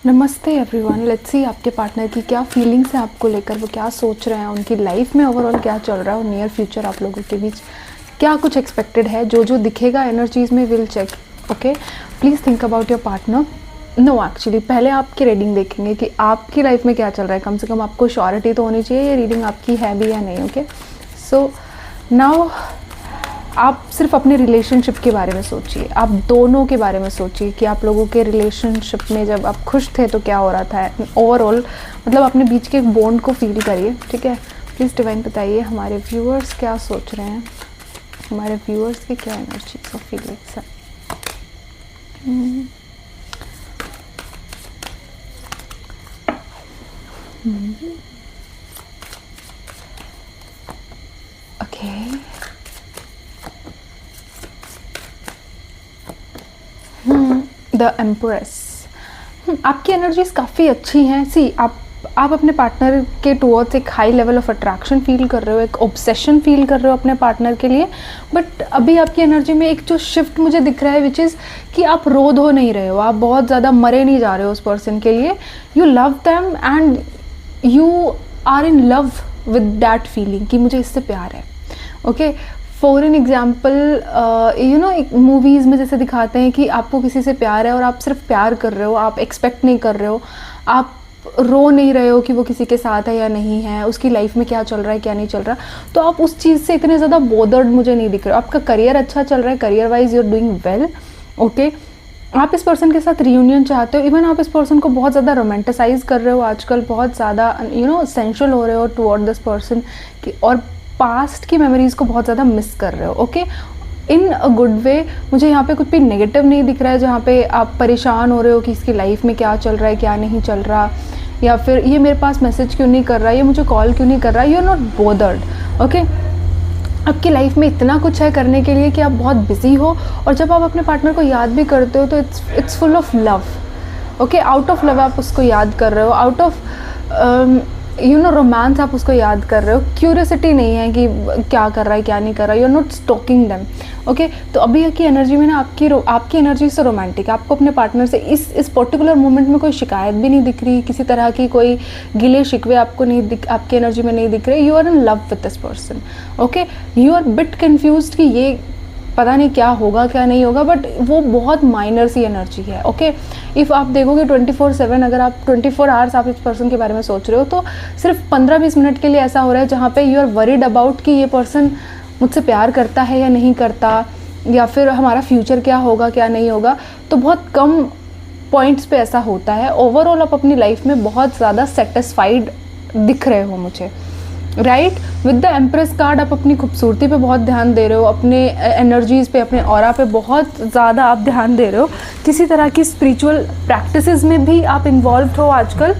नमस्ते everyone. Let's see आपके partner की क्या फीलिंग्स है आपको लेकर, वो क्या सोच रहे हैं, उनकी लाइफ में ओवरऑल क्या चल रहा है और नियर फ्यूचर आप लोगों के बीच क्या कुछ एक्सपेक्टेड है। जो जो दिखेगा एनर्जीज में will check. Okay, please think about your partner. No, actually पहले आपकी रीडिंग देखेंगे कि आपकी लाइफ में क्या चल रहा है। कम से कम आपको श्योरिटी तो होनी चाहिए ये रीडिंग आपकी है भी या नहीं। ओके, सो नाउ आप सिर्फ अपने रिलेशनशिप के बारे में सोचिए, आप दोनों के बारे में सोचिए कि आप लोगों के रिलेशनशिप में जब आप खुश थे तो क्या हो रहा था ओवरऑल, मतलब अपने बीच के एक बॉन्ड को फील करिए। ठीक है, प्लीज़ डिवाइन बताइए हमारे व्यूअर्स क्या सोच रहे हैं, हमारे व्यूअर्स की क्या एनर्जीज और फीलिंग्स है। Okay, the empress. आपकी एनर्जीज काफ़ी अच्छी हैं। सी आप अपने पार्टनर के टुवर्ड्स एक high level of attraction feel कर रहे हो, एक ऑब्सेशन फील कर रहे हो अपने पार्टनर के लिए। बट अभी आपकी एनर्जी में एक जो शिफ्ट मुझे दिख रहा है विच इज़ कि आप रो धो नहीं रहे हो, आप बहुत ज़्यादा मरे नहीं जा रहे हो उस पर्सन के लिए। You love them and you are in love with that feeling कि मुझे इससे प्यार है। ओके, फॉर एन एग्जाम्पल एक मूवीज़ में जैसे दिखाते हैं कि आपको किसी से प्यार है और आप सिर्फ प्यार कर रहे हो, आप एक्सपेक्ट नहीं कर रहे हो, आप रो नहीं रहे हो कि वो किसी के साथ है या नहीं है, उसकी लाइफ में क्या चल रहा है क्या नहीं चल रहा, तो आप उस चीज़ से इतने ज़्यादा बोदर्ड मुझे नहीं दिख रहे हो। आपका करियर अच्छा चल रहा है, career wise you are doing well. Okay, आप इस पर्सन के साथ रियूनियन चाहते हो, इवन आप इस पर्सन को बहुत ज़्यादा रोमांटिसाइज कर रहे हो आजकल, बहुत ज़्यादा सेंशुअल हो रहे हो टुवर्ड दिस पर्सन की, और पास्ट की मेमोरीज़ को बहुत ज़्यादा मिस कर रहे हो। Okay, in a good way. मुझे यहाँ पे कुछ भी नेगेटिव नहीं दिख रहा है जहाँ पे आप परेशान हो रहे हो कि इसकी लाइफ में क्या चल रहा है क्या नहीं चल रहा, या फिर ये मेरे पास मैसेज क्यों नहीं कर रहा, ये मुझे कॉल क्यों नहीं कर रहा। You are not bothered. Okay, आपकी लाइफ में इतना कुछ है करने के लिए कि आप बहुत बिजी हो, और जब आप अपने पार्टनर को याद भी करते हो तो it's full of love. Okay, out of love आप उसको याद कर रहे हो, आउट ऑफ रोमांस आप उसको याद कर रहे हो। क्यूरियोसिटी नहीं है कि क्या कर रहा है क्या नहीं कर रहा है। You are not stalking them. Okay, तो अभी की एनर्जी में ना आपकी एनर्जी से रोमांटिक, आपको अपने पार्टनर से इस पर्टिकुलर मोमेंट में कोई शिकायत भी नहीं दिख रही, किसी तरह की कोई गिले शिकवे आपको नहीं आपकी एनर्जी में नहीं दिख रहे। You are in love with this person. Okay, you are bit confused कि ये पता नहीं क्या होगा क्या नहीं होगा, बट वो बहुत माइनर सी एनर्जी है। ओके, इफ़ आप देखोगे 24/7, अगर आप 24 आवर्स आप इस पर्सन के बारे में सोच रहे हो तो सिर्फ 15-20 मिनट के लिए ऐसा हो रहा है जहाँ पे यू आर वरीड अबाउट कि ये पर्सन मुझसे प्यार करता है या नहीं करता, या फिर हमारा फ्यूचर क्या होगा क्या नहीं होगा। तो बहुत कम पॉइंट्स पे ऐसा होता है। ओवरऑल आप अपनी लाइफ में बहुत ज़्यादा सेटिस्फाइड दिख रहे हो मुझे, right. With the empress card आप अपनी खूबसूरती पे बहुत ध्यान दे रहे हो, अपने एनर्जीज़ पे, अपने ऑरा पे बहुत ज़्यादा आप ध्यान दे रहे हो। किसी तरह की स्पिरिचुअल प्रैक्टिसेस में भी आप इन्वॉल्व हो आजकल।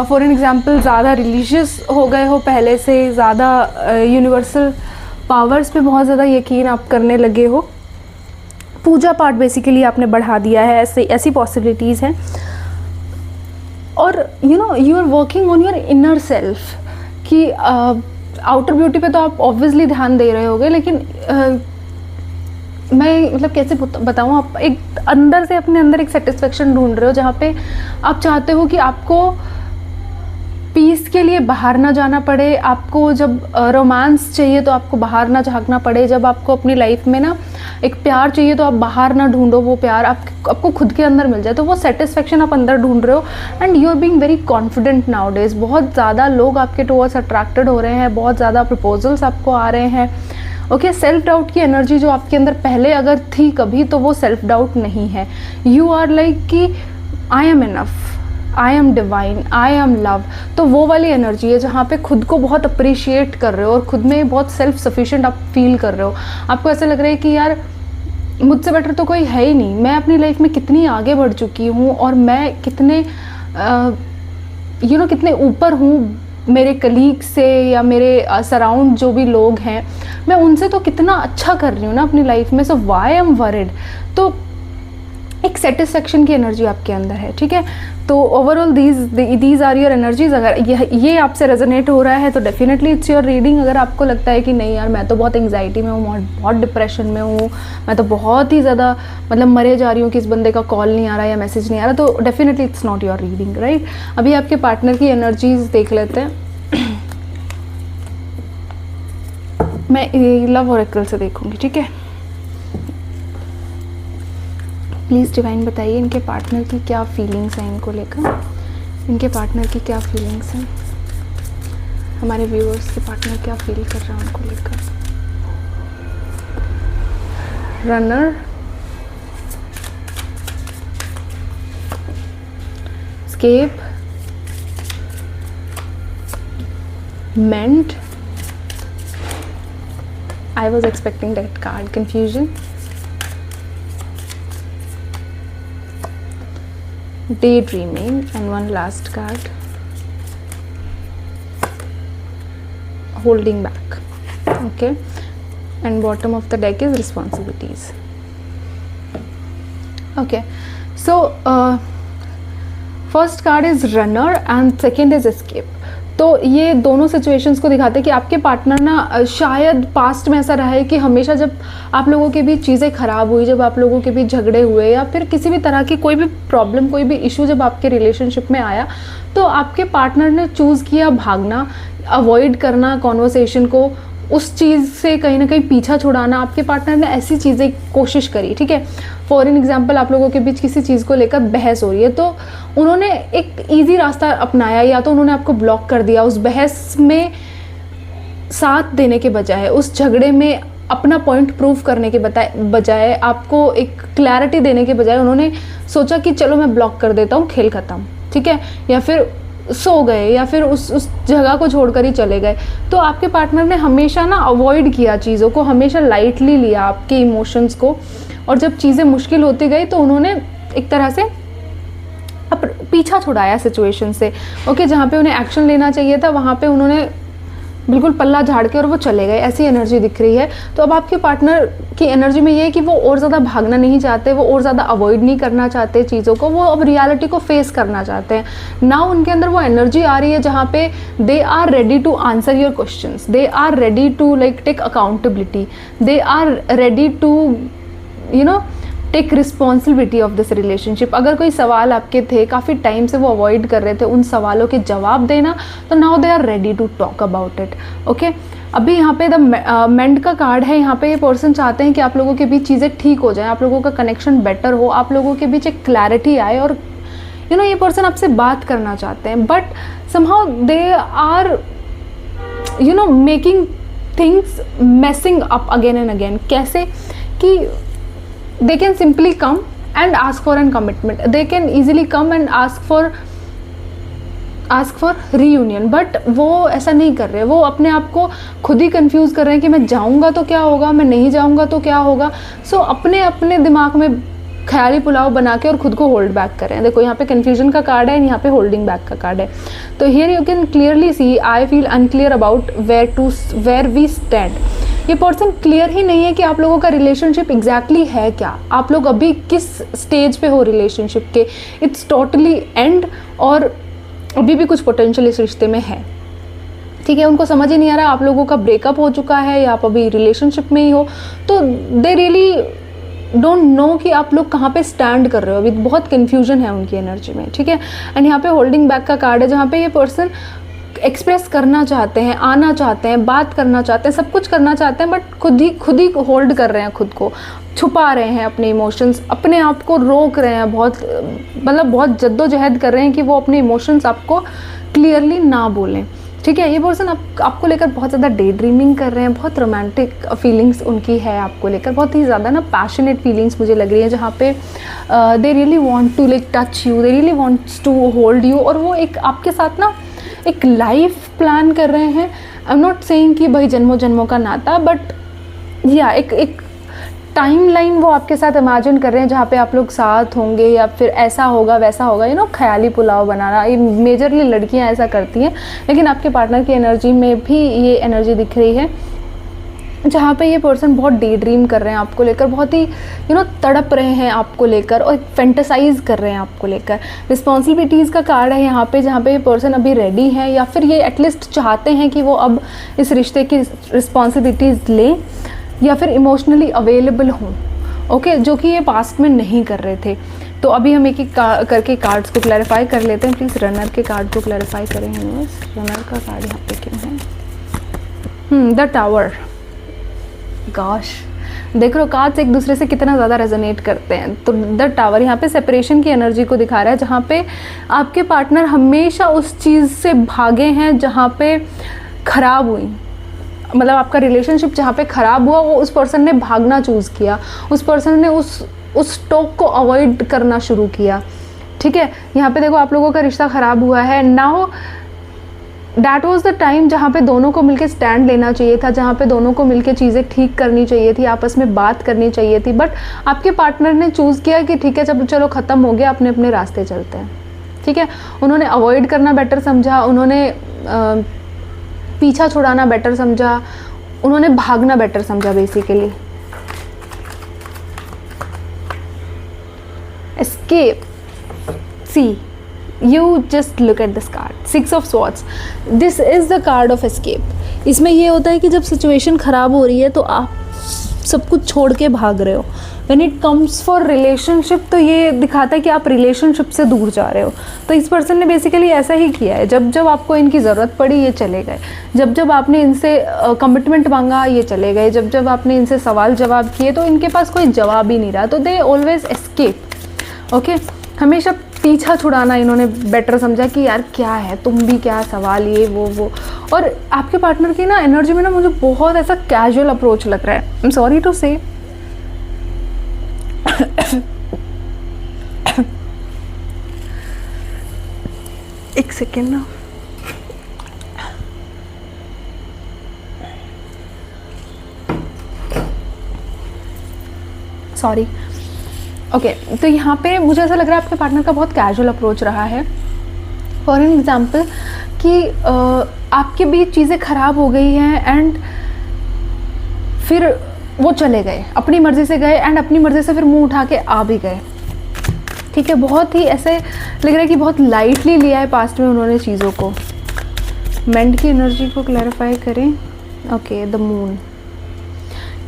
फॉर एन एग्जांपल ज़्यादा रिलीजियस हो गए हो पहले से, ज़्यादा यूनिवर्सल पावर्स पे बहुत ज़्यादा यकीन आप करने लगे हो। पूजा पाठ बेसिकली आपने बढ़ा दिया है, ऐसी पॉसिबिलिटीज़ हैं। और you are working on your inner self कि आउटर ब्यूटी पे तो आप ऑब्वियसली ध्यान दे रहे होगे, लेकिन मैं मतलब कैसे बताऊँ, आप एक अंदर से अपने अंदर एक सेटिस्फेक्शन ढूंढ रहे हो जहाँ पे आप चाहते हो कि आपको पीस के लिए बाहर ना जाना पड़े, आपको जब रोमांस चाहिए तो आपको बाहर ना झांकना पड़े, जब आपको अपनी लाइफ में ना एक प्यार चाहिए तो आप बाहर ना ढूंढो, वो प्यार आपको खुद के अंदर मिल जाए, तो वो सेटिस्फेक्शन आप अंदर ढूंढ रहे हो। And you are being very confident nowadays. बहुत ज़्यादा लोग आपके टुवर्ड्स अट्रैक्टेड हो रहे हैं, बहुत ज़्यादा प्रपोजल्स आपको आ रहे हैं। ओके, सेल्फ डाउट की एनर्जी जो आपके अंदर पहले अगर थी कभी, तो वो सेल्फ डाउट नहीं है। यू आर लाइक कि I am enough, I am divine, I am love. तो वो वाली एनर्जी है जहाँ पे खुद को बहुत अप्रिशिएट कर रहे हो और खुद में बहुत सेल्फ सफिशिएंट आप फील कर रहे हो। आपको ऐसा लग रहा है कि यार मुझसे बेटर तो कोई है ही नहीं, मैं अपनी लाइफ में कितनी आगे बढ़ चुकी हूँ और मैं कितने कितने ऊपर हूँ मेरे कलीग से या मेरे सराउंड जो भी लोग हैं, मैं उनसे तो कितना अच्छा कर रही हूँ ना अपनी लाइफ में। सो वाई एम वरिड। तो एक सेटिस्फेक्शन की एनर्जी आपके अंदर है, ठीक है। तो overall these are your energies. अगर ये आपसे रेजोनेट हो रहा है तो डेफिनेटली इट्स योर रीडिंग। अगर आपको लगता है कि नहीं यार मैं तो बहुत एंग्जाइटी में हूँ, बहुत डिप्रेशन में हूँ, मैं तो बहुत ही ज़्यादा मतलब मरे जा रही हूँ कि इस बंदे का कॉल नहीं आ रहा या मैसेज नहीं आ रहा, तो definitely it's not your reading, right. अभी आपके पार्टनर की एनर्जीज देख लेते हैं। मैं लव ओरेकल से देखूँगी, ठीक है। प्लीज़ डिवाइन बताइए इनके पार्टनर की क्या फीलिंग्स हैं इनको लेकर, इनके पार्टनर की क्या फीलिंग्स हैं, हमारे व्यूअर्स के पार्टनर क्या फील कर रहा है उनको लेकर। रनर, स्केप, मेंट, I was expecting that card, confusion, daydreaming, and one last card, holding back. Okay, and bottom of the deck is responsibilities. Okay, so first card is runner and second is escape. तो ये दोनों situations को दिखाते हैं कि आपके partner ना शायद पास्ट में ऐसा रहा है कि हमेशा जब आप लोगों के बीच चीज़ें ख़राब हुई, जब आप लोगों के बीच झगड़े हुए या फिर किसी भी तरह की कोई भी प्रॉब्लम, कोई भी इशू जब आपके रिलेशनशिप में आया, तो आपके पार्टनर ने चूज़ किया भागना, अवॉइड करना कॉन्वर्सेशन को, उस चीज़ से कहीं ना कहीं पीछा छुड़ाना। आपके पार्टनर ने ऐसी चीज़ें कोशिश करी, ठीक है। फॉर एन एग्जाम्पल आप लोगों के बीच किसी चीज़ को लेकर बहस हो रही है, तो उन्होंने एक ईजी रास्ता अपनाया, या तो उन्होंने आपको ब्लॉक कर दिया। उस बहस में साथ देने के बजाय, उस झगड़े में अपना पॉइंट प्रूव करने के बजाय, आपको एक क्लैरिटी देने के बजाय उन्होंने सोचा कि चलो मैं ब्लॉक कर देता हूँ, खेल ख़त्म, ठीक है, या फिर सो गए, या फिर उस जगह को छोड़कर ही चले गए। तो आपके पार्टनर ने हमेशा ना अवॉइड किया चीज़ों को, हमेशा लाइटली लिया आपके इमोशंस को, और जब चीज़ें मुश्किल होती गई तो उन्होंने एक तरह से पीछा छुड़ाया सिचुएशन से। ओके, जहाँ पे उन्हें एक्शन लेना चाहिए था वहाँ पे उन्होंने बिल्कुल पल्ला झाड़ के और वो चले गए, ऐसी एनर्जी दिख रही है। तो अब आपके पार्टनर की एनर्जी में ये है कि वो और ज़्यादा भागना नहीं चाहते, वो और ज़्यादा अवॉइड नहीं करना चाहते चीज़ों को, वो अब रियलिटी को फेस करना चाहते हैं। ना उनके अंदर वो एनर्जी आ रही है जहाँ पे they are ready to answer your questions, they are ready to like take accountability, they are ready to take responsibility of this relationship. अगर कोई सवाल आपके थे, काफ़ी टाइम से वो अवॉइड कर रहे थे उन सवालों के जवाब देना, तो now they are ready to talk about it. Okay, अभी यहाँ पे द मेंड का कार्ड है। यहाँ पे ये पर्सन चाहते हैं कि आप लोगों के बीच चीज़ें ठीक हो जाएं, आप लोगों का कनेक्शन बेटर हो, आप लोगों के बीच एक क्लैरिटी आए, और ये पर्सन आपसे बात करना चाहते हैं, but somehow they are making things messing up again and again. कैसे कि they can simply come and ask for an commitment, they can easily come and ask for reunion, but वो ऐसा नहीं कर रहे। वो अपने आप को खुद ही कंफ्यूज कर रहे हैं कि मैं जाऊंगा तो क्या होगा, मैं नहीं जाऊंगा तो क्या होगा। सो अपने अपने दिमाग में ख्याली पुलाव बना के और खुद को होल्ड बैक कर रहे हैं। देखो यहाँ पे कन्फ्यूजन का कार्ड है एंड यहाँ पे होल्डिंग बैक का कार्ड है। तो here you can clearly see I feel unclear about where we stand. ये पर्सन क्लियर ही नहीं है कि आप लोगों का रिलेशनशिप एग्जैक्टली है क्या, आप लोग अभी किस स्टेज पे हो रिलेशनशिप के, इट्स टोटली एंड और अभी भी कुछ पोटेंशियल इस रिश्ते में है, ठीक है। उनको समझ ही नहीं आ रहा आप लोगों का ब्रेकअप हो चुका है या आप अभी रिलेशनशिप में ही हो, तो दे रियली डोंट नो कि आप लोग कहाँ पे स्टैंड कर रहे हो। अभी बहुत कन्फ्यूजन है उनकी एनर्जी में, ठीक है। एंड यहाँ पे होल्डिंग बैक का कार्ड है, जहाँ पे ये पर्सन एक्सप्रेस करना चाहते हैं, आना चाहते हैं, बात करना चाहते हैं, सब कुछ करना चाहते हैं, बट खुद ही होल्ड कर रहे हैं, खुद को छुपा रहे हैं, अपने इमोशंस अपने आप को रोक रहे हैं, बहुत जद्दोजहद कर रहे हैं कि वो अपने इमोशंस आपको क्लियरली ना बोलें, ठीक है। ये पर्सन आपको लेकर बहुत ज़्यादा डे ड्रीमिंग कर रहे हैं, बहुत रोमांटिक फीलिंग्स उनकी है आपको लेकर, बहुत ही ज़्यादा ना पैशनेट फीलिंग्स मुझे लग रही है, जहाँ पे they really want to like touch you, they really wants to hold you, और वो एक आपके साथ ना एक लाइफ प्लान कर रहे हैं। आई एम नॉट सेइंग कि भाई जन्मों जन्मों का नाता, बट या एक टाइम लाइन वो आपके साथ इमेजिन कर रहे हैं जहाँ पे आप लोग साथ होंगे, या फिर ऐसा होगा वैसा होगा, ख्याली पुलाव बनाना। ये मेजरली लड़कियाँ ऐसा करती हैं, लेकिन आपके पार्टनर की एनर्जी में भी ये एनर्जी दिख रही है। जहाँ पे ये पर्सन बहुत डे ड्रीम कर रहे हैं आपको लेकर, बहुत ही तड़प रहे हैं आपको लेकर और फेंटेसाइज कर रहे हैं आपको लेकर। रिस्पॉन्सिबिलिटीज़ का कार्ड है यहाँ पे, जहाँ पे ये पर्सन अभी रेडी है या फिर ये एटलीस्ट चाहते हैं कि वो अब इस रिश्ते की रिस्पॉन्सिबिलिटीज़ लें या फिर इमोशनली अवेलेबल हों, ओके, जो कि ये पास्ट में नहीं कर रहे थे। तो अभी हम एक एक करके कार्ड्स को क्लैरिफाई कर लेते हैं। प्लीज़ रनर के कार्ड को क्लैरिफाई करें यूनिवर्स। रनर का कार्ड यहाँ पे क्यों है? The tower. गॉश, देख रहे हो कार्ड्स एक दूसरे से कितना ज़्यादा रेजोनेट करते हैं। तो द टावर यहाँ पे सेपरेशन की एनर्जी को दिखा रहा है, जहाँ पे आपके पार्टनर हमेशा उस चीज़ से भागे हैं जहाँ पे ख़राब हुई, मतलब आपका रिलेशनशिप जहाँ पे ख़राब हुआ वो उस पर्सन ने भागना चूज़ किया, उस पर्सन ने उस टॉक को अवॉइड करना शुरू किया। ठीक है, यहाँ पे देखो आप लोगों का रिश्ता ख़राब हुआ है। Now that was the time जहाँ पे दोनों को मिलके स्टैंड लेना चाहिए था, जहाँ पे दोनों को मिलके चीज़ें ठीक करनी चाहिए थी, आपस में बात करनी चाहिए थी। बट आपके पार्टनर ने चूज़ किया कि ठीक है जब चलो ख़त्म हो गया, अपने अपने रास्ते चलते हैं। ठीक है, उन्होंने अवॉइड करना बेटर समझा, उन्होंने पीछा छुड़ाना बेटर समझा, उन्होंने भागना बेटर समझा basically. Escape, see you just look at this card, 6 of swords. This is the card of escape. इसमें ये होता है कि जब सिचुएशन ख़राब हो रही है तो आप सब कुछ छोड़ के भाग रहे हो। When it comes for relationship तो ये दिखाता है कि आप रिलेशनशिप से दूर जा रहे हो। तो इस पर्सन ने बेसिकली ऐसा ही किया है, जब जब आपको इनकी ज़रूरत पड़ी ये चले गए, जब जब आपने इनसे कमिटमेंट मांगा ये चले गए, जब जब आपने इनसे सवाल जवाब किए तो इनके पास कोई जवाब ही नहीं रहा, तो दे ऑलवेज एस्केप। ओके, हमेशा पीछा छुड़ाना इन्होंने बेटर समझा कि यार क्या है, तुम भी क्या सवाल, ये वो। और आपके पार्टनर की ना एनर्जी में ना मुझे बहुत ऐसा कैजुअल अप्रोच लग रहा है। आई एम सॉरी टू से, एक सेकेंड ना, सॉरी। ओके, तो यहाँ पे मुझे ऐसा लग रहा है आपके पार्टनर का बहुत कैजुअल अप्रोच रहा है। फॉर एन एग्जाम्पल कि आपके बीच चीज़ें ख़राब हो गई हैं एंड फिर वो चले गए, अपनी मर्ज़ी से गए एंड अपनी मर्ज़ी से फिर मुंह उठा के आ भी गए। ठीक है, बहुत ही ऐसे लग रहा है कि बहुत लाइटली लिया है पास्ट में उन्होंने चीज़ों को। मेंड की एनर्जी को क्लैरिफाई करें। Okay, the moon.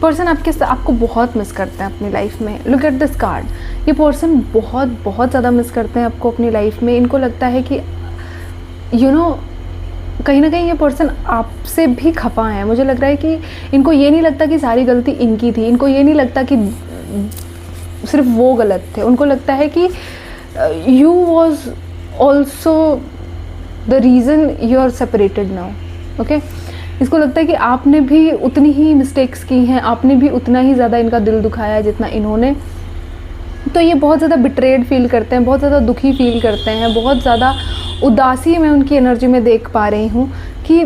पर्सन आपको बहुत मिस करते हैं अपनी लाइफ में। लुक एट दिस कार्ड, ये पर्सन बहुत बहुत ज़्यादा मिस करते हैं आपको अपनी लाइफ में। इनको लगता है कि कहीं ना कहीं ये पर्सन आपसे भी खफा है। मुझे लग रहा है कि इनको ये नहीं लगता कि सारी गलती इनकी थी, इनको ये नहीं लगता कि सिर्फ वो गलत थे। उनको लगता है कि you was also the reason you are separated now. Okay, इसको लगता है कि आपने भी उतनी ही मिस्टेक्स की हैं, आपने भी उतना ही ज़्यादा इनका दिल दुखाया है जितना इन्होंने। तो ये बहुत ज़्यादा बिट्रेड फील करते हैं, बहुत ज़्यादा दुखी फील करते हैं, बहुत ज़्यादा उदासी मैं उनकी एनर्जी में देख पा रही हूँ कि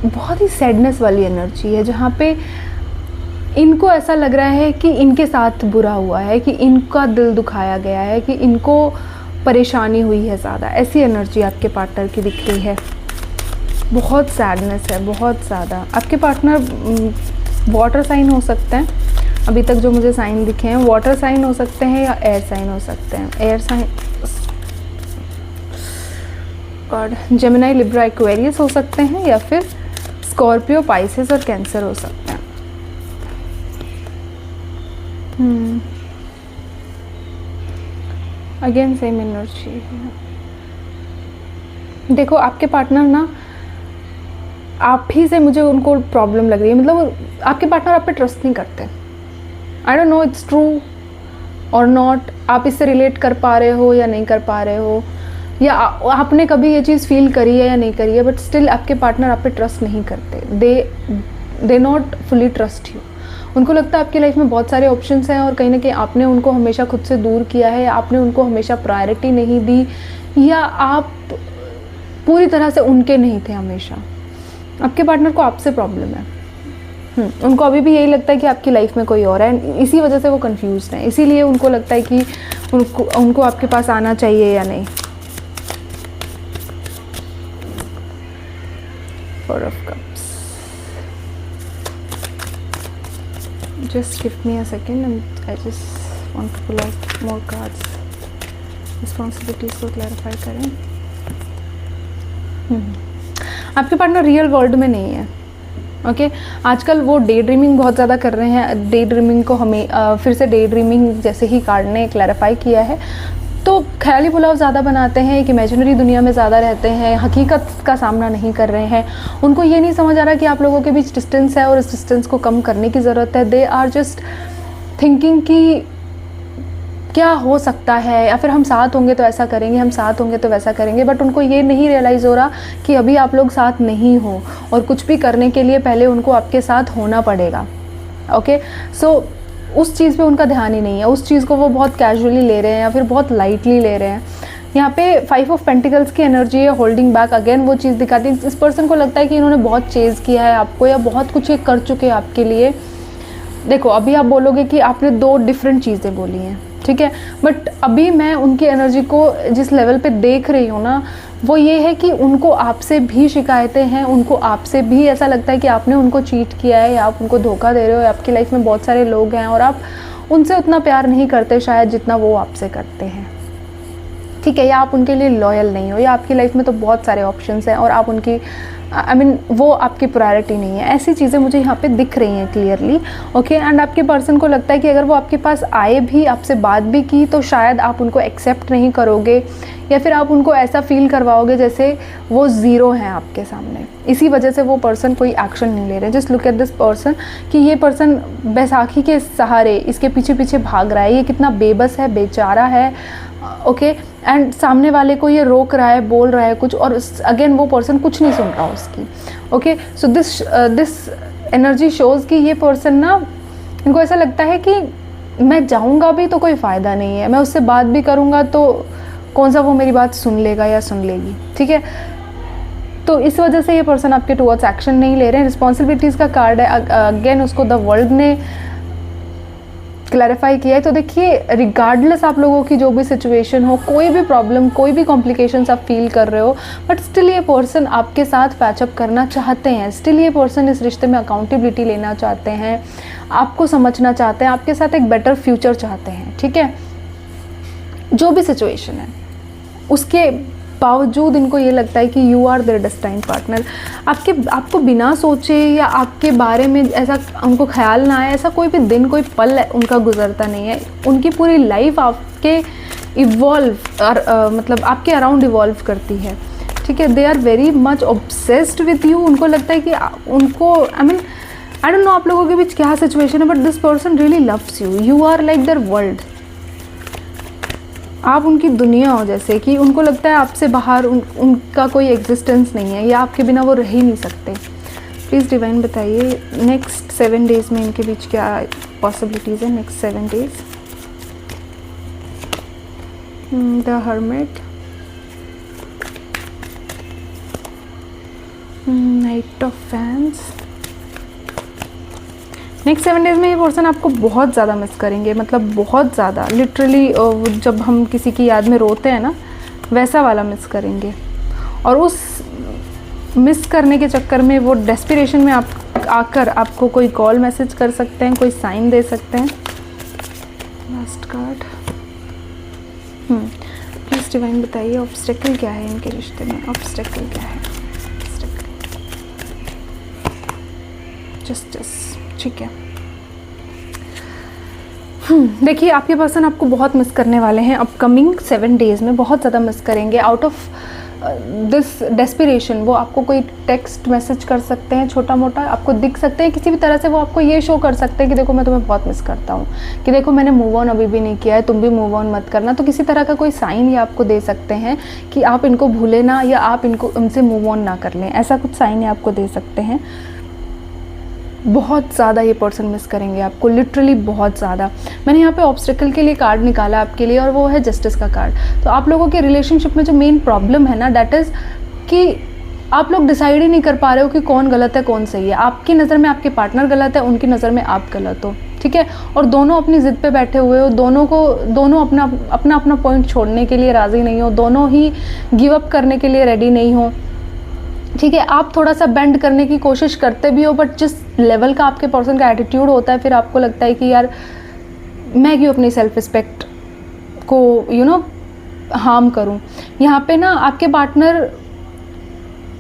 बहुत ही सैडनेस वाली एनर्जी है, जहाँ पे इनको ऐसा लग रहा है कि इनके साथ बुरा हुआ है, कि इनका दिल दुखाया गया है, कि इनको परेशानी हुई है ज़्यादा। ऐसी एनर्जी आपके पार्टनर की दिख रही है। बहुत सैडनेस है, बहुत ज़्यादा। आपके पार्टनर वाटर साइन हो सकते हैं, अभी तक जो मुझे साइन दिखे हैं वाटर साइन हो सकते हैं या एयर साइन हो सकते हैं। एयर साइन और जेमिनी, लिब्रा, एक्वेरियस हो सकते हैं, या फिर स्कॉर्पियो, पाइसेस और कैंसर हो सकते हैं। Again same energy. देखो आपके पार्टनर ना, आप ही से मुझे उनको प्रॉब्लम लग रही है, मतलब आपके पार्टनर आप पे ट्रस्ट नहीं करते। I don't know it's true और नॉट, आप इससे रिलेट कर पा रहे हो या नहीं कर पा रहे हो, या आपने कभी ये चीज़ फील करी है या नहीं करी है, बट स्टिल आपके पार्टनर आप पे ट्रस्ट नहीं करते। They not fully trust you. उनको लगता है आपकी लाइफ में बहुत सारे ऑप्शंस हैं और कहीं ना कहीं आपने उनको हमेशा खुद से दूर किया है, आपने उनको हमेशा प्रायोरिटी नहीं दी, या आप पूरी तरह से उनके नहीं थे हमेशा। आपके पार्टनर को आपसे प्रॉब्लम है। उनको अभी भी यही लगता है कि आपकी लाइफ में कोई और है, इसी वजह से वो कंफ्यूज हैं, इसीलिए उनको लगता है कि उनको आपके पास आना चाहिए या नहीं। Four of cups. Just give me a second and I just want to pull out more cards. Responsibilities को क्लैरिफाई करें। आपके पार्टनर रियल वर्ल्ड में नहीं है, ओके आजकल वो डे ड्रीमिंग बहुत ज़्यादा कर रहे हैं। डे ड्रीमिंग को हमें फिर से डे ड्रीमिंग जैसे ही कार्ड ने क्लैरिफाई किया है, तो ख्याली पुलाव ज़्यादा बनाते हैं, एक इमेजिनरी दुनिया में ज़्यादा रहते हैं, हकीकत का सामना नहीं कर रहे हैं। उनको ये नहीं समझ आ रहा कि आप लोगों के बीच डिस्टेंस है और इस डिस्टेंस को कम करने की ज़रूरत है। दे आर जस्ट थिंकिंग कि क्या हो सकता है, या फिर हम साथ होंगे तो ऐसा करेंगे, हम साथ होंगे तो वैसा करेंगे, बट उनको ये नहीं रियलाइज़ हो रहा कि अभी आप लोग साथ नहीं हो और कुछ भी करने के लिए पहले उनको आपके साथ होना पड़ेगा। ओके सो उस चीज़ पे उनका ध्यान ही नहीं है, उस चीज़ को वो बहुत कैजुअली ले रहे हैं या फिर बहुत लाइटली ले रहे हैं। यहाँ पे 5 ऑफ पेंटिकल्स की एनर्जी है, होल्डिंग बैक। अगेन वो चीज़ दिखाती है, इस पर्सन को लगता है कि इन्होंने बहुत चेज़ किया है आपको या बहुत कुछ ये कर चुके हैं आपके लिए। देखो अभी आप बोलोगे कि आपने 2 डिफरेंट चीज़ें बोली हैं, ठीक है, बट अभी मैं उनकी एनर्जी को जिस लेवल पे देख रही हूँ ना, वो ये है कि उनको आपसे भी शिकायतें हैं, उनको आपसे भी ऐसा लगता है कि आपने उनको चीट किया है या आप उनको धोखा दे रहे हो। आपकी लाइफ में बहुत सारे लोग हैं और आप उनसे उतना प्यार नहीं करते शायद जितना वो आपसे करते हैं, ठीक है, या आप उनके लिए लॉयल नहीं हो, या आपकी लाइफ में तो बहुत सारे ऑप्शंस हैं और आप उनकी वो आपकी प्रायोरिटी नहीं है। ऐसी चीज़ें मुझे यहाँ पे दिख रही हैं क्लियरली, ओके। एंड आपके पर्सन को लगता है कि अगर वो आपके पास आए भी, आपसे बात भी की, तो शायद आप उनको एक्सेप्ट नहीं करोगे या फिर आप उनको ऐसा फील करवाओगे जैसे वो ज़ीरो हैं आपके सामने। इसी वजह से वो पर्सन कोई एक्शन नहीं ले रहे। Just look at this person कि ये पर्सन बैसाखी के सहारे इसके पीछे पीछे भाग रहा है, ये कितना बेबस है, बेचारा है, ओके। एंड सामने वाले को ये रोक रहा है, बोल रहा है कुछ, और अगेन वो पर्सन कुछ नहीं सुन रहा उसकी, okay. So this energy shows कि ये पर्सन ना, इनको ऐसा लगता है कि मैं जाऊंगा भी तो कोई फ़ायदा नहीं है, मैं उससे बात भी करूंगा तो कौन सा वो मेरी बात सुन लेगा या सुन लेगी, ठीक है। तो इस वजह से ये पर्सन आपके टुवर्ड्स एक्शन नहीं ले रहे हैं। रिस्पॉन्सिबिलिटीज़ का कार्ड है, अगेन उसको द वर्ल्ड ने क्लैरिफाई किया है। तो देखिए रिगार्डलेस आप लोगों की जो भी सिचुएशन हो, कोई भी प्रॉब्लम, कोई भी कॉम्प्लिकेशंस आप फील कर रहे हो, बट स्टिल ये पर्सन आपके साथ पैचअप करना चाहते हैं। स्टिल ये पर्सन इस रिश्ते में अकाउंटेबिलिटी लेना चाहते हैं, आपको समझना चाहते हैं, आपके साथ एक बेटर फ्यूचर चाहते हैं, ठीक है। जो भी सिचुएशन है उसके बावजूद इनको ये लगता है कि you are there destined partner. आपको बिना सोचे या आपके बारे में ऐसा उनको ख्याल ना आए, ऐसा कोई भी दिन, कोई पल उनका गुजरता नहीं है। उनकी पूरी लाइफ आपके मतलब आपके अराउंड इवॉल्व करती है, ठीक है। They are very much obsessed with you. उनको लगता है कि उनको आई डोंट नो आप लोगों के बीच क्या सिचुएशन है, but this person really loves you. You are like their world. आप उनकी दुनिया हो, जैसे कि उनको लगता है आपसे बाहर उनका कोई एग्जिस्टेंस नहीं है या आपके बिना वो रह ही नहीं सकते। प्लीज़ डिवाइन बताइए नेक्स्ट 7 डेज़ में इनके बीच क्या पॉसिबिलिटीज़ है। Next 7 days the hermit, night of fans. Next 7 days में ये पर्सन आपको बहुत ज़्यादा मिस करेंगे, मतलब बहुत ज़्यादा, लिटरली जब हम किसी की याद में रोते हैं ना, वैसा वाला मिस करेंगे। और उस मिस करने के चक्कर में वो डेस्पिरेशन में आप आकर आपको कोई कॉल मैसेज कर सकते हैं, कोई साइन दे सकते हैं। लास्ट कार्ड, प्लीज़ डिवाइन बताइए ऑब्स्टेकल क्या है इनके रिश्ते में। ऑब्स्टेकल क्या है? जस्टिस, ठीक है। देखिए आपके पर्सन आपको बहुत मिस करने वाले हैं अपकमिंग 7 डेज़ में, बहुत ज़्यादा मिस करेंगे। आउट ऑफ दिस डेस्पिरेशन वो आपको कोई टेक्स्ट मैसेज कर सकते हैं, छोटा मोटा आपको दिख सकते हैं, किसी भी तरह से वो आपको ये शो कर सकते हैं कि देखो मैं तुम्हें बहुत मिस करता हूँ, कि देखो मैंने मूव ऑन अभी भी नहीं किया है, तुम भी मूव ऑन मत करना। तो किसी तरह का कोई साइन ये आपको दे सकते हैं कि आप इनको भूले ना, या आप इनसे मूव ऑन ना कर लें, ऐसा कुछ साइन ये आपको दे सकते हैं। बहुत ज़्यादा ये पर्सन मिस करेंगे आपको, लिटरली बहुत ज़्यादा। मैंने यहाँ पे ऑब्स्टेकल के लिए कार्ड निकाला आपके लिए, और वो है जस्टिस का कार्ड। तो आप लोगों के रिलेशनशिप में जो मेन प्रॉब्लम है ना, डैट इज़ कि आप लोग डिसाइड ही नहीं कर पा रहे हो कि कौन गलत है कौन सही है। आपकी नज़र में आपके पार्टनर गलत है, उनकी नज़र में आप गलत हो, ठीक है। और दोनों अपनी ज़िद पे बैठे हुए हो, दोनों अपना पॉइंट छोड़ने के लिए राज़ी नहीं हो, दोनों ही गिव अप करने के लिए रेडी नहीं हो। ठीक है, आप थोड़ा सा बेंड करने की कोशिश करते भी हो, बट जिस लेवल का आपके पर्सन का एटीट्यूड होता है, फिर आपको लगता है कि यार मैं क्यों अपनी सेल्फ रिस्पेक्ट को हार्म करूं। यहाँ पे ना आपके पार्टनर,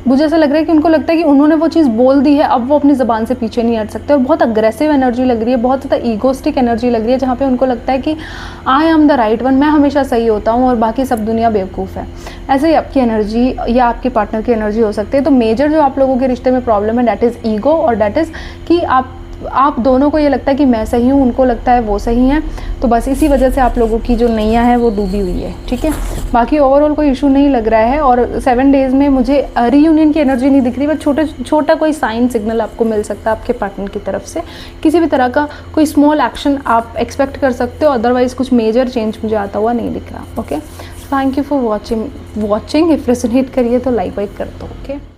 मुझे ऐसा लग रहा है कि उनको लगता है कि उन्होंने वो चीज़ बोल दी है, अब वो अपनी ज़बान से पीछे नहीं हट सकते, और बहुत अग्रेसिव एनर्जी लग रही है, बहुत ज़्यादा ईगोस्टिक एनर्जी लग रही है, जहाँ पे उनको लगता है कि I am the right one, मैं हमेशा सही होता हूँ और बाकी सब दुनिया बेवकूफ़ है। ऐसे ही आपकी एनर्जी या आपके पार्टनर की एनर्जी हो सकती है। तो मेजर जो आप लोगों के रिश्ते में प्रॉब्लम है, डैट इज़ ईगो, और डैट इज़ कि आप दोनों को ये लगता है कि मैं सही हूँ, उनको लगता है वो सही हैं। तो बस इसी वजह से आप लोगों की जो नैया है वो डूबी हुई है, ठीक है। बाकी ओवरऑल कोई इशू नहीं लग रहा है, और 7 डेज़ में मुझे रीयूनियन की एनर्जी नहीं दिख रही, बस छोटा कोई साइन सिग्नल आपको मिल सकता है आपके पार्टनर की तरफ से। किसी भी तरह का कोई स्मॉल एक्शन आप एक्सपेक्ट कर सकते हो, अदरवाइज़ कुछ मेजर चेंज मुझे आता हुआ नहीं दिख रहा। Okay, thank you for watching. If resonate करिए तो लाइक वाइक कर दो। ओके।